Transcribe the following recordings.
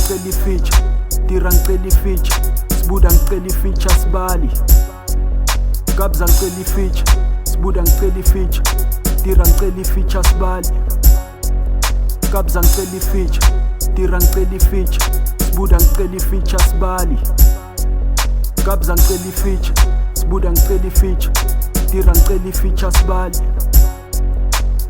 ngicela ifeature, Tira ngicela ifeature, Sibuda ngicela ifeature sibali. Kabza ngicela ifeature, Sibuda ngicela ifeature, Tira ngicela ifeature sibali. Kabza ngicela ifeature, Tira ngicela ifeature, Sibuda ngicela ifeature sibali. Kabza ngicela ifeature, Sibuda ngicela ifeature, Tira ngicela ifeature sibali.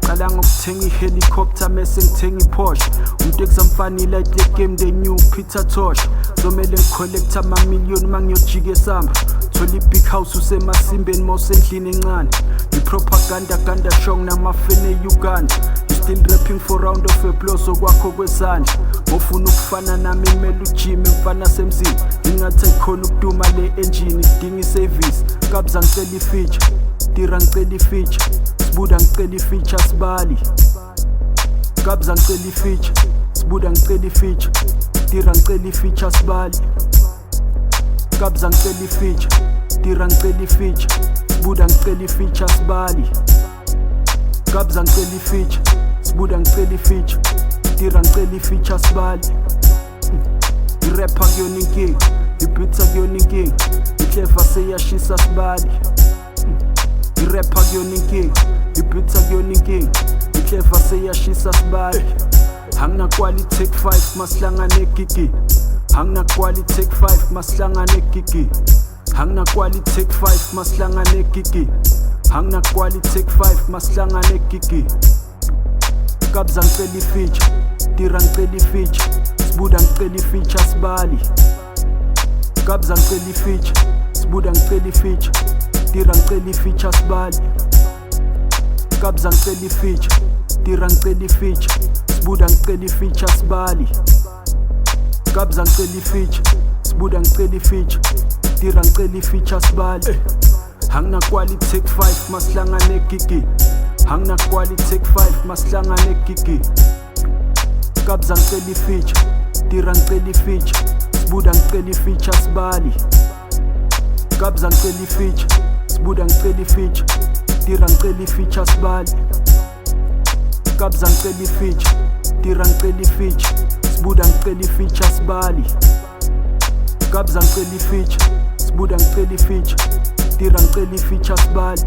Qala ngokuthenga ihelicopter mese ngithenga iPorsche. Umteksi amfanele le game the new Peter Tosh. Zomele ngicollecta ama-million mangiyojika esamba. Thola i-big house usemasimbeni mawusendlini encane. I-propaganda ganda shong namafene e-Uganda. You still rapping for round of applause okwakho kwezandla. Ngofuna ukufana nami kumele ujime mfana semzini. Ingathi khona ukuduma le engine idinga i-service. Kabza ngicela ifeature, Tira ngicela ifeature, Sibuda ngicela ifeature sibali. Kabza ngicela ifeature, Sibuda ngicela ifeature, Tira ngicela ifeature sibali. Kabza ngicela ifeature, Tira ngicela ifeature, Sibuda ngicela ifeature sibali. Kabza ngicela ifeature, Sibuda ngicela ifeature, Tira ngicela ifeature sibali. I-rapper kuyona inkinga, i-beats kuyona inkinga, i-clever seyashisa sibali. I-rapper kuyona inkinga, i-beats kuyona inkinga, i-clever seyashisa sibali. Angina quality take 5 masihlangane gigi. Angina quality take 5 masihlangane gigi. Angina quality take 5 masihlangane gigi. Angina quality take 5 masihlangane gigi. Kabza ngicela ifeature, Tira ngicela ifeature, Sibuda ngicela ifeature sibali. Kabza ngicela ifeature, Sibuda ngicela ifeature, Tira ngicela ifeature sibali. Kabza ngicela ifeature, Tira ngicela ifeature, Sibuda ngicela ifeature sibali. Kabza ngicela ifeature, Sibuda ngicela ifeature, Tira ngicela ifeature sibali. Angina quality take 5 masihlangane gigi. Angina quality take 5 masihlangane gigi. Kabza ngicela ifeature, Tira ngicela ifeature, Sibuda ngicela ifeature sibali. Kabza ngicela ifeature, Sibuda ngicela ifeature, Tira ngicela ifeature sibali. Kabza ngicela ifeature, Tira ngicela ifeature, Sibuda ngicela ifeature sibali. Kabza ngicela ifeature, Sibuda ngicela ifeature, Tira ngicela ifeature sibali.